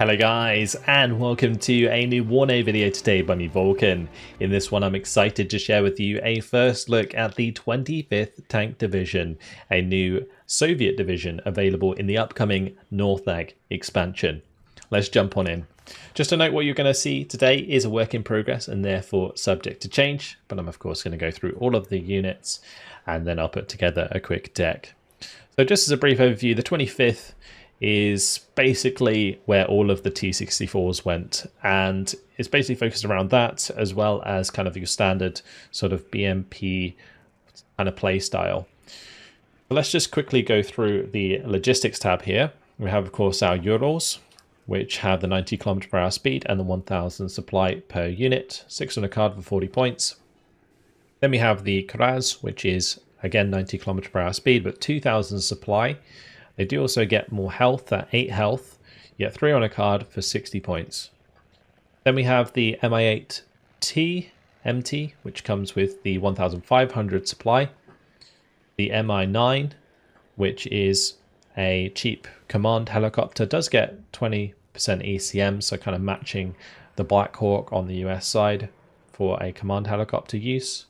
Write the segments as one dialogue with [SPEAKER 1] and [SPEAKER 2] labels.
[SPEAKER 1] Hello guys, and welcome to a new WARNO video today by me, Vulcan. In this one I'm excited to share with you a first look at the 25th Tank Division, a new Soviet division available in the upcoming NORTHAG expansion. Let's jump on in. Just to note, what you're going to see today is a work in progress and therefore subject to change, but I'm of course going to go through all of the units and then I'll put together a quick deck. So just as a brief overview, the 25th is basically where all of the T-64s went, and it's basically focused around that as well as kind of your standard sort of BMP kind of play style. But let's just quickly go through the logistics tab here. We have of course our Urals, which have the 90 km/h speed and the 1000 supply per unit, 6 on a card for 40 points. Then we have the Kraz, which is again 90 km/h speed but 2000 supply. They do also get more health at 8 health. You get 3 on a card for 60 points. Then we have the Mi-8T MT, which comes with the 1500 supply. The Mi-9, which is a cheap command helicopter, does get 20% ECM, so kind of matching the Black Hawk on the US side for a command helicopter use.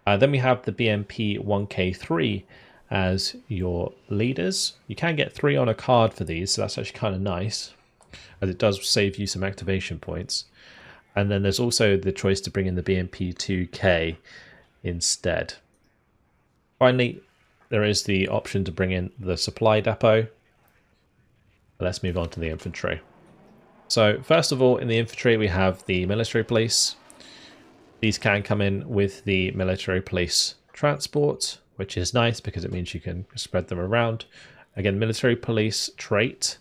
[SPEAKER 1] Then we have the BMP 1K3 as your leaders. You can get 3 on a card for these, so that's actually kind of nice, as it does save you some activation points. And then there's also the choice to bring in the BMP 2K instead. Finally, there is the option to bring in the supply depot. Let's move on to the infantry. So first of all, in the infantry we have the military police. These can come in with the military police transport, which is nice because it means you can spread them around. Again, military police trait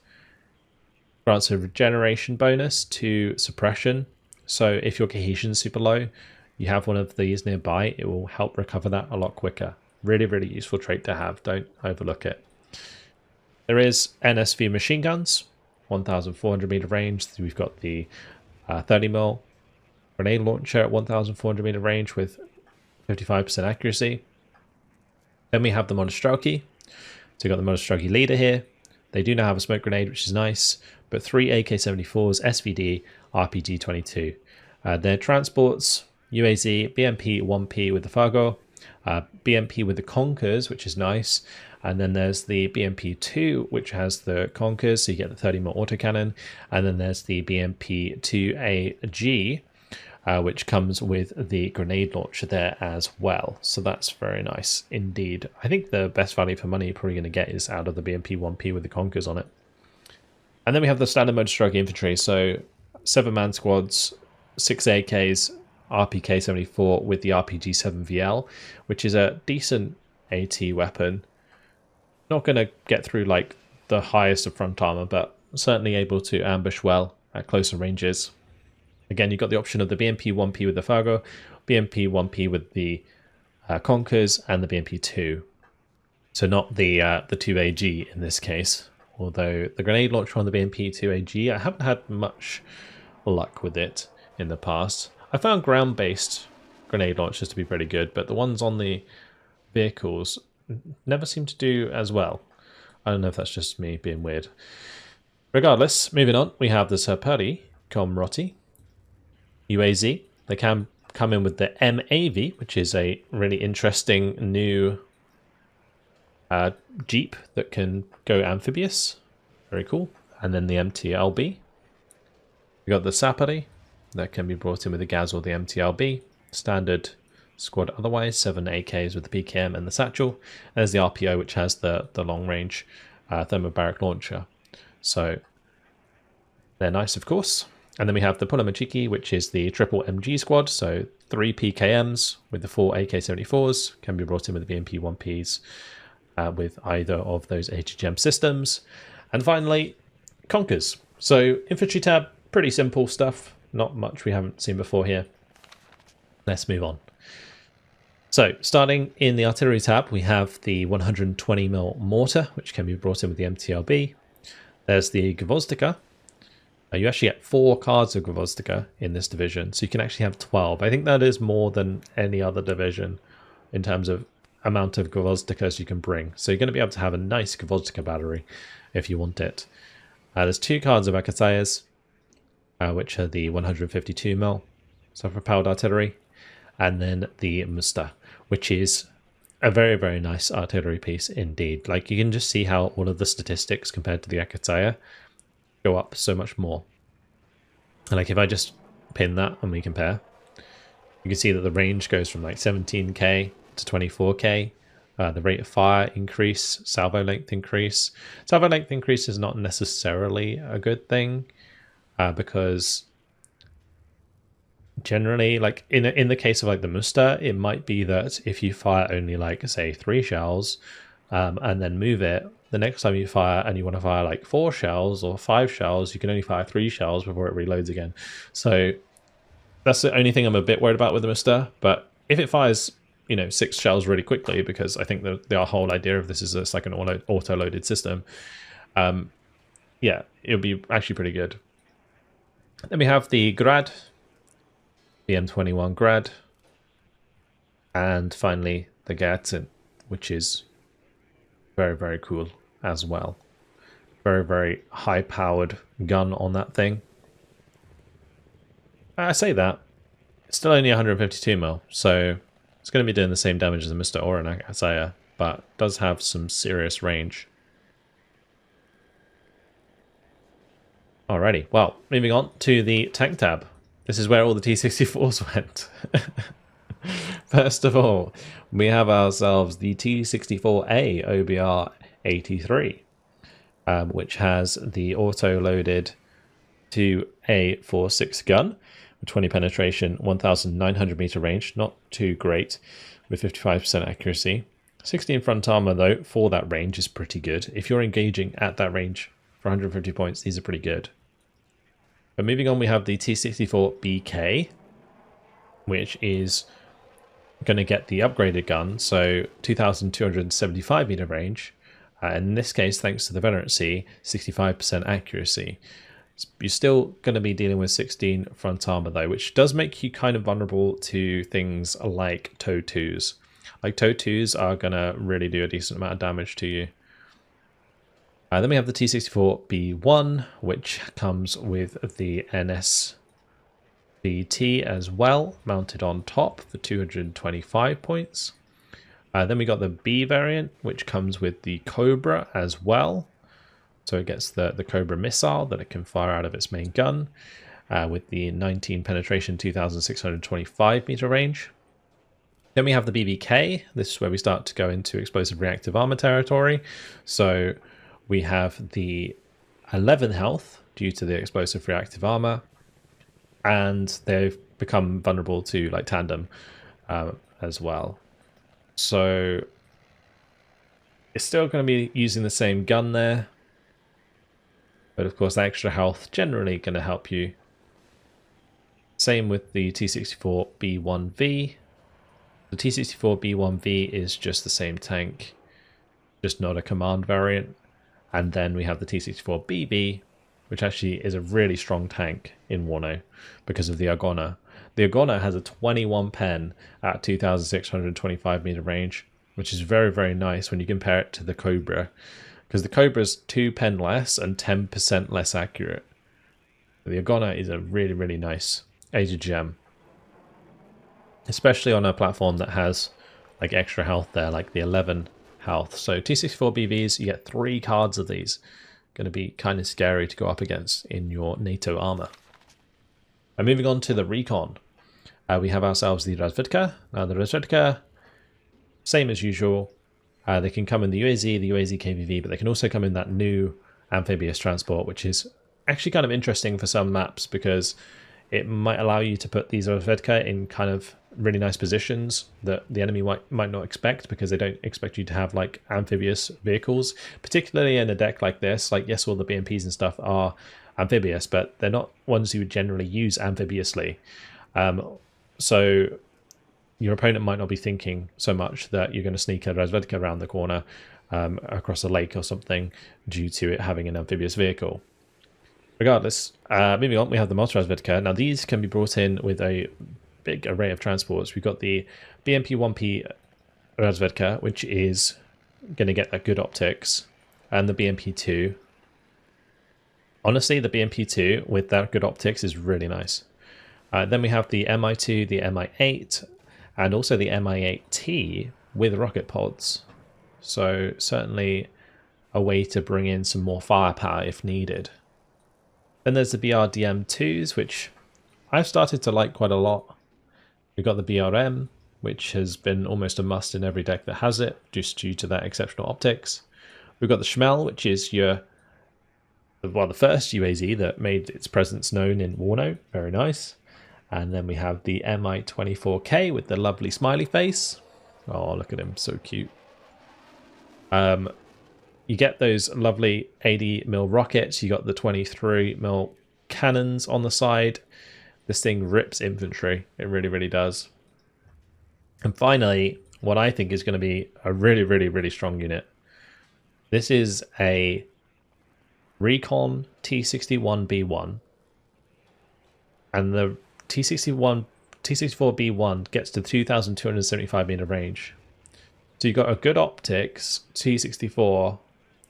[SPEAKER 1] grants a regeneration bonus to suppression. So if your cohesion is super low, you have one of these nearby, it will help recover that a lot quicker. Really, really useful trait to have. Don't overlook it. There is NSV machine guns, 1400 meter range. We've got the 30mm grenade launcher at 1400 meter range with 55% accuracy. Then we have the Monostrelki. So you've got the Monostrelki leader here. They do now have a smoke grenade, which is nice, but 3 AK-74s, SVD, RPG-22. Their transports, UAZ, BMP 1P with the Fargo, BMP with the Conkers, which is nice, and then there's the BMP 2, which has the Conkers, so you get the 30mm autocannon, and then there's the BMP 2AG, which comes with the grenade launcher there as well. So that's very nice indeed. I think the best value for money you're probably going to get is out of the BMP 1P with the Conkers on it. And then we have the standard Monostrelki infantry. So 7-man squads, 6 AKs, RPK-74 with the RPG-7VL, which is a decent AT weapon. Not going to get through like the highest of front armor, but certainly able to ambush well at closer ranges. Again, you've got the option of the BMP 1P with the Fargo, BMP 1P with the Conkers, and the BMP 2. So not the 2AG in this case. Although the grenade launcher on the BMP 2AG, I haven't had much luck with it in the past. I found ground-based grenade launchers to be pretty good, but the ones on the vehicles never seem to do as well. I don't know if that's just me being weird. Regardless, moving on, we have the Serperi Komroti UAZ. They can come in with the MAV, which is a really interesting new Jeep that can go amphibious. Very cool. And then the MTLB. We got the Sapari that can be brought in with the Gaz or the MTLB. Standard squad otherwise, 7 AKs with the PKM and the Satchel. There's the RPO, which has the long range thermobaric launcher. So they're nice, of course. And then we have the Pulamachiki, which is the triple MG squad. So 3 PKMs with the 4 AK-74s can be brought in with the BMP 1Ps with either of those HGM systems. And finally, Conkers. So infantry tab, pretty simple stuff. Not much we haven't seen before here. Let's move on. So starting in the artillery tab, we have the 120mm mortar, which can be brought in with the MTLB. There's the Gvozdika. You actually get 4 cards of Gvozdika in this division, so you can actually have 12. I think that is more than any other division in terms of amount of Gvozdikas you can bring. So you're going to be able to have a nice Gvozdika battery if you want it. There's 2 cards of Akatayas, which are the 152mm self-propelled artillery, and then the Musta, which is a very, very nice artillery piece indeed. Like, you can just see how all of the statistics compared to the Akataya go up so much more. And like, if I just pin that and we compare, you can see that the range goes from like 17k to 24k. The rate of fire increase, salvo length increase. Salvo length increase is not necessarily a good thing, because generally, like in the case of like the Musta, it might be that if you fire only like, say, 3 shells, and then move it, the next time you fire and you want to fire like 4 shells or 5 shells, you can only fire 3 shells before it reloads again. So that's the only thing I'm a bit worried about with the Musta. But if it fires, you know, 6 shells really quickly, because I think the whole idea of this is it's like an auto-loaded system, yeah, it'll be actually pretty good. Then we have the Grad, the M21 Grad, and finally the Gatin, which is very, very cool as well. Very, very high-powered gun on that thing. I say that, it's still only 152mm, so it's going to be doing the same damage as a Mr. or an Akataya, but does have some serious range. Alrighty, well, moving on to the tank tab. This is where all the T-64s went. First of all, we have ourselves the T-64A OBR-83, which has the auto-loaded 2A46 gun, 20 penetration, 1,900 meter range, not too great, with 55% accuracy. 16 front armor, though, for that range is pretty good. If you're engaging at that range for 150 points, these are pretty good. But moving on, we have the T-64BK, which is going to get the upgraded gun, so 2,275 meter range. In this case, thanks to the veterancy, 65% accuracy. You're still going to be dealing with 16 front armor, though, which does make you kind of vulnerable to things like TOW2s. Like, TOW2s are going to really do a decent amount of damage to you. Then we have the T-64B1, which comes with the NSBT as well, mounted on top for 225 points. Then we got the B variant, which comes with the Cobra as well. So it gets the Cobra missile that it can fire out of its main gun, with the 19 penetration, 2,625 meter range. Then we have the BBK. This is where we start to go into explosive reactive armor territory. So we have the 11 health due to the explosive reactive armor, and they've become vulnerable to like tandem as well. So it's still going to be using the same gun there, but of course, the extra health generally going to help you. Same with the T-64B1V. The T-64B1V is just the same tank, just not a command variant. And then we have the T-64BB, which actually is a really strong tank in WARNO because of the Argona. The Argona has a 21 pen at 2,625 meter range, which is very, very nice when you compare it to the Cobra, because the Cobra is 2 pen less and 10% less accurate. The Argona is a really, really nice aged gem, especially on a platform that has like extra health there, like the 11 health. So T-64BVs, you get 3 cards of these. Going to be kind of scary to go up against in your NATO armor. And moving on to the Recon, we have ourselves the Razvedka. Now the Razvedka, same as usual. They can come in the UAZ KVV, but they can also come in that new amphibious transport, which is actually kind of interesting for some maps because it might allow you to put these Razvedka in kind of really nice positions that the enemy might not expect, because they don't expect you to have like amphibious vehicles, particularly in a deck like this. Like, yes, all the BMPs and stuff are amphibious, but they're not ones you would generally use amphibiously. So your opponent might not be thinking so much that you're going to sneak a Razvedka around the corner across a lake or something due to it having an amphibious vehicle. Regardless, moving on, we have the multi-Razvedka. Now these can be brought in with a big array of transports. We've got the BMP-1P Razvedka, which is going to get that good optics, and the BMP-2. Honestly, the BMP-2 with that good optics is really nice. Then we have the Mi-2, the Mi-8, and also the Mi-8T with rocket pods. So certainly a way to bring in some more firepower if needed. Then there's the BRDM-2s, which I've started to like quite a lot. We've got the BRM, which has been almost a must in every deck that has it, just due to that exceptional optics. We've got the Schmel, which is the first UAZ that made its presence known in WARNO. Very nice. And then we have the Mi-24K with the lovely smiley face. Oh, look at him, so cute. You get those lovely 80mm rockets. You got the 23mm cannons on the side. This thing rips infantry. It really, really does. And finally, what I think is going to be a really, really, really strong unit. This is a Recon T-61B1. And the T-64B1 gets to 2,275 meter range. So you've got a good optics T-64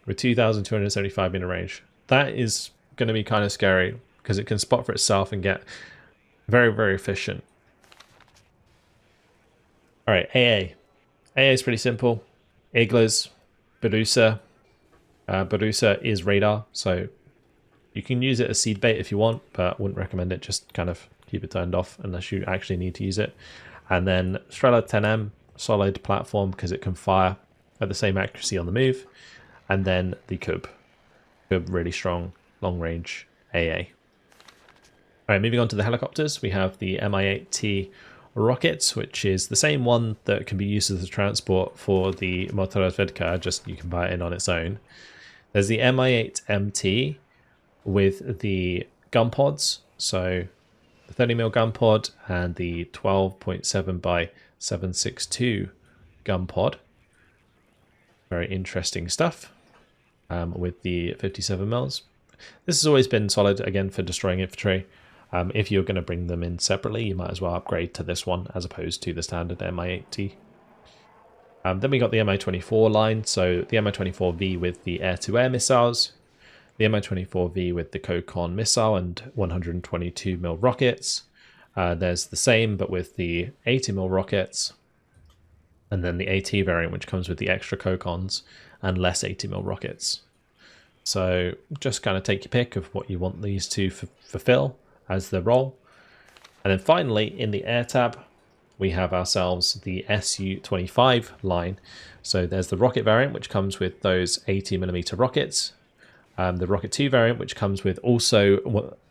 [SPEAKER 1] with 2,275 meter range. That is going to be kind of scary because it can spot for itself and get very, very efficient. All right, AA. AA is pretty simple. Iglas, Barusa. Barusa is radar, so you can use it as seed bait if you want, but I wouldn't recommend it. Just kind of keep it turned off unless you actually need to use it. And then Strela 10M, solid platform because it can fire at the same accuracy on the move. And then the Cub. Cub, really strong, long range AA. All right, moving on to the helicopters, we have the Mi-8T rockets, which is the same one that can be used as a transport for the motorozvedka, just you can buy it in on its own. There's the Mi-8MT with the gun pods, so the 30mm gun pod and the 12.7 by 7.62 gun pod. Very interesting stuff with the 57mm. This has always been solid, again, for destroying infantry. If you're going to bring them in separately, you might as well upgrade to this one as opposed to the standard Mi-8T. Then we got the Mi-24 line, so the Mi-24V with the air-to-air missiles, the Mi-24V with the Kokon missile and 122mm rockets. There's the same, but with the 80mm rockets, and then the AT variant, which comes with the extra Kokons and less 80mm rockets. So just kind of take your pick of what you want these to fulfill as the role. And then finally, in the air tab, we have ourselves the Su-25 line. So there's the rocket variant, which comes with those 80mm rockets. The Rocket 2 variant, which comes with also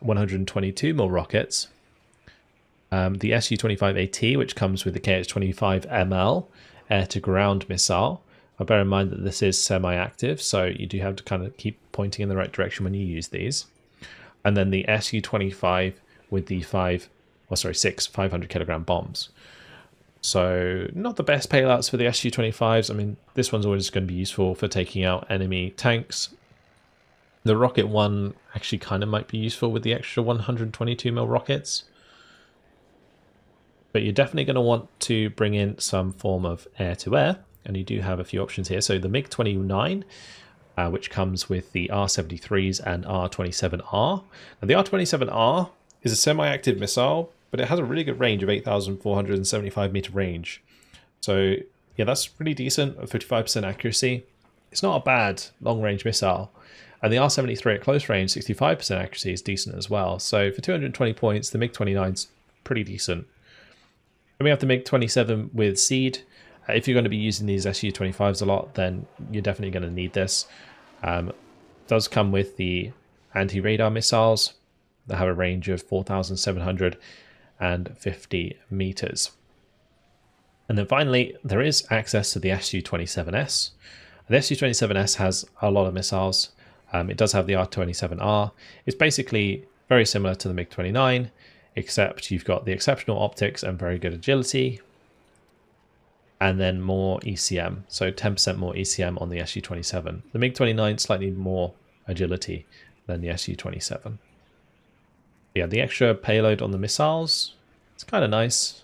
[SPEAKER 1] 122mm rockets. The Su-25AT, which comes with the KH-25ML air-to-ground missile. But bear in mind that this is semi-active, so you do have to kind of keep pointing in the right direction when you use these. And then the Su-25 with the 6 500kg bombs. So not the best paylouts for the Su-25s. I mean, this one's always going to be useful for taking out enemy tanks. The Rocket 1 actually kind of might be useful with the extra 122mm rockets. But you're definitely going to want to bring in some form of air-to-air, and you do have a few options here. So the MiG-29, which comes with the R-73s and R-27R. Now the R-27R is a semi-active missile, but it has a really good range of 8,475 meter range. So yeah, that's pretty decent at 55% accuracy. It's not a bad long-range missile. And the R-73 at close range, 65% accuracy is decent as well. So for 220 points, the MiG-29 is pretty decent. Then we have the MiG-27 with Seed. If you're going to be using these Su-25s a lot, then you're definitely going to need this. It does come with the anti-radar missiles that have a range of 4,750 meters. And then finally, there is access to the Su-27S. The Su-27S has a lot of missiles. It does have the R-27R. It's basically very similar to the MiG-29, except you've got the exceptional optics and very good agility, and then more ECM, so 10% more ECM on the Su-27. The MiG-29 slightly more agility than the Su-27. Yeah, the extra payload on the missiles, it's kind of nice.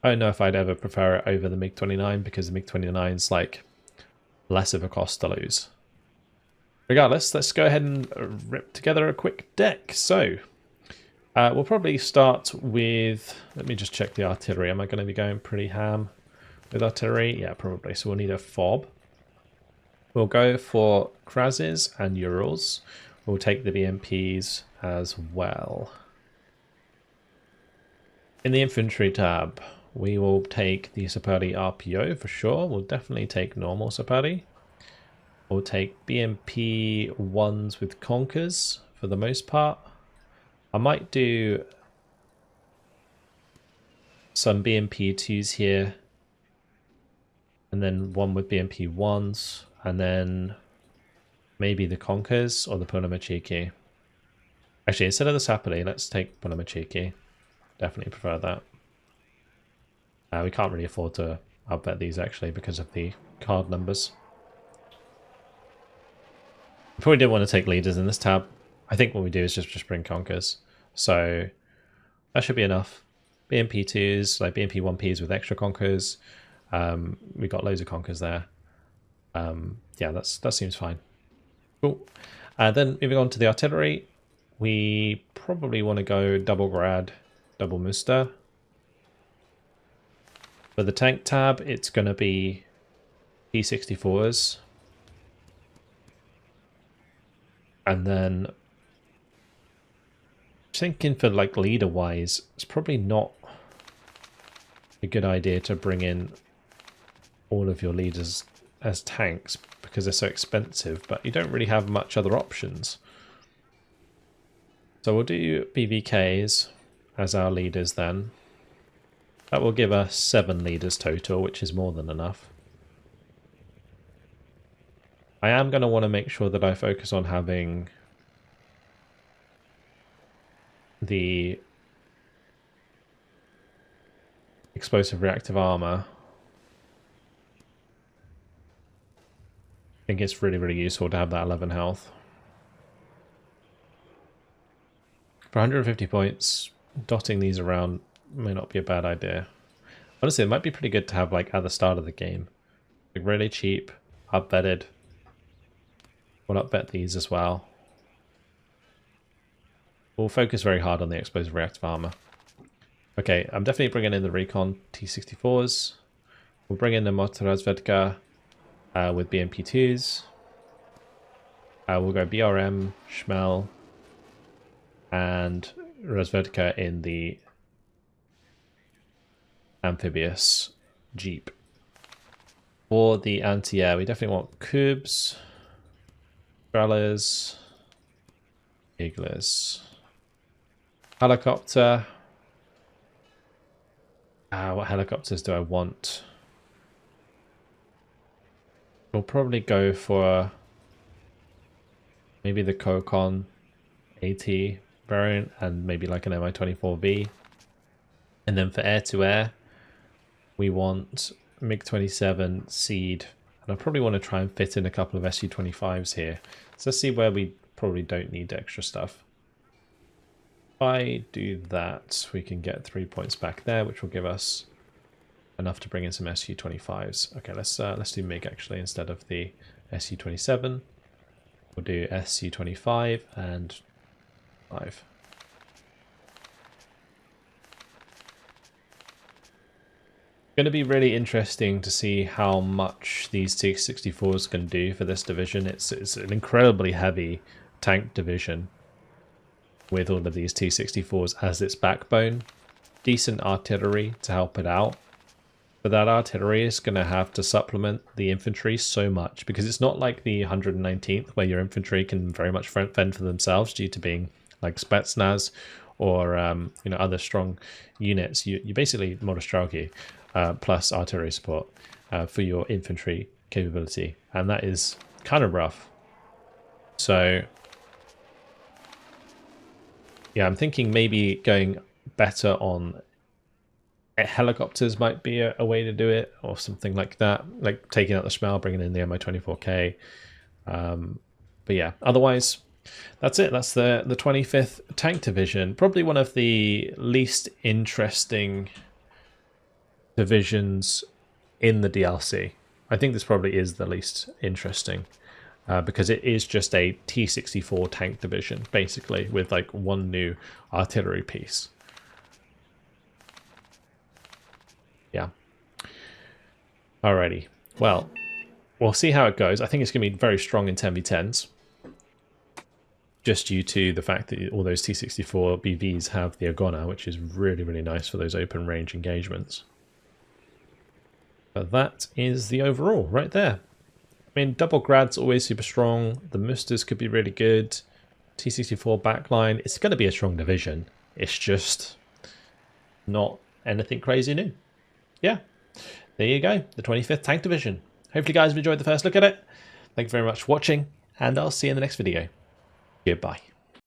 [SPEAKER 1] I don't know if I'd ever prefer it over the MiG-29 because the MiG-29 is like less of a cost to lose. Regardless, let's go ahead and rip together a quick deck. So, we'll probably start with, let me just check the artillery. Am I going to be going pretty ham with artillery? Yeah, probably. So we'll need a fob. We'll go for Krazes and Urals. We'll take the BMPs as well. In the infantry tab, we will take the Sapari RPO for sure. We'll definitely take normal Sapari. We'll take BMP 1s with Conkers for the most part. I might do some BMP 2s here. And then one with BMP 1s. And then maybe the Conkers or the Pulamachiki. Actually, instead of the Sapari, let's take Pulamachiki. Definitely prefer that. We can't really afford to outbet these actually because of the card numbers. Probably didn't want to take leaders in this tab. I think what we do is just bring Conkers. So that should be enough. BMP 2s, like BMP 1Ps with extra Conkers. We got loads of Conkers there. Yeah, that seems fine. Cool. Then moving on to the artillery, we probably want to go double Grad, double Muster. For the tank tab, it's going to be T-64s. And then thinking for like leader wise, it's probably not a good idea to bring in all of your leaders as tanks because they're so expensive, but you don't really have much other options. So we'll do BVKs as our leaders then. That will give us 7 leaders total, which is more than enough. I am going to want to make sure that I focus on having the explosive reactive armor. I think it's really, really useful to have that 11 health. For 150 points, dotting these around may not be a bad idea. Honestly, it might be pretty good to have like at the start of the game. Like really cheap, upbetted. We'll upbet these as well. We'll focus very hard on the explosive reactive armor. Okay, I'm definitely bringing in the Recon T-64s. We'll bring in the Motorazvedka with BMP-2s. We'll go BRM, Schmel, and Razvedka in the amphibious Jeep. For the anti-air, we definitely want Kubs, Strellas, Iglis. Helicopter. What helicopters do I want? We'll probably go for maybe the Kokon AT variant and maybe like an Mi-24V. And then for air-to-air, we want MiG-27 Seed. And I probably want to try and fit in a couple of Su-25s here. So let's see where we probably don't need extra stuff. If I do that, we can get 3 points back there, which will give us enough to bring in some Su-25s. Okay, let's do MiG actually instead of the Su-27. We'll do Su-25 and 5. Going to be really interesting to see how much these T-64s can do for this division. It's an incredibly heavy tank division with all of these T-64s as its backbone. Decent artillery to help it out. But that artillery is going to have to supplement the infantry so much because it's not like the 119th where your infantry can very much fend for themselves due to being like Spetsnaz or other strong units. You basically Motostrelki plus artillery support for your infantry capability, and that is kind of rough. So yeah, I'm thinking maybe going better on helicopters might be a way to do it, or something like that, like taking out the Schmel, bringing in the Mi-24K. But yeah, otherwise that's it. That's the 25th Tank Division. Probably one of the least interesting divisions in the DLC. I think this probably is the least interesting. because it is just a T-64 tank division, basically, with like one new artillery piece. Yeah. Alrighty. Well, we'll see how it goes. I think it's going to be very strong in 10v10s. Just due to the fact that all those T-64 BVs have the Agona, which is really, really nice for those open range engagements. But that is the overall right there. I mean, double Grad's always super strong. The Musters could be really good. T-64 backline, it's going to be a strong division. It's just not anything crazy new. Yeah, there you go. The 25th Tank Division. Hopefully you guys have enjoyed the first look at it. Thank you very much for watching, and I'll see you in the next video. Goodbye.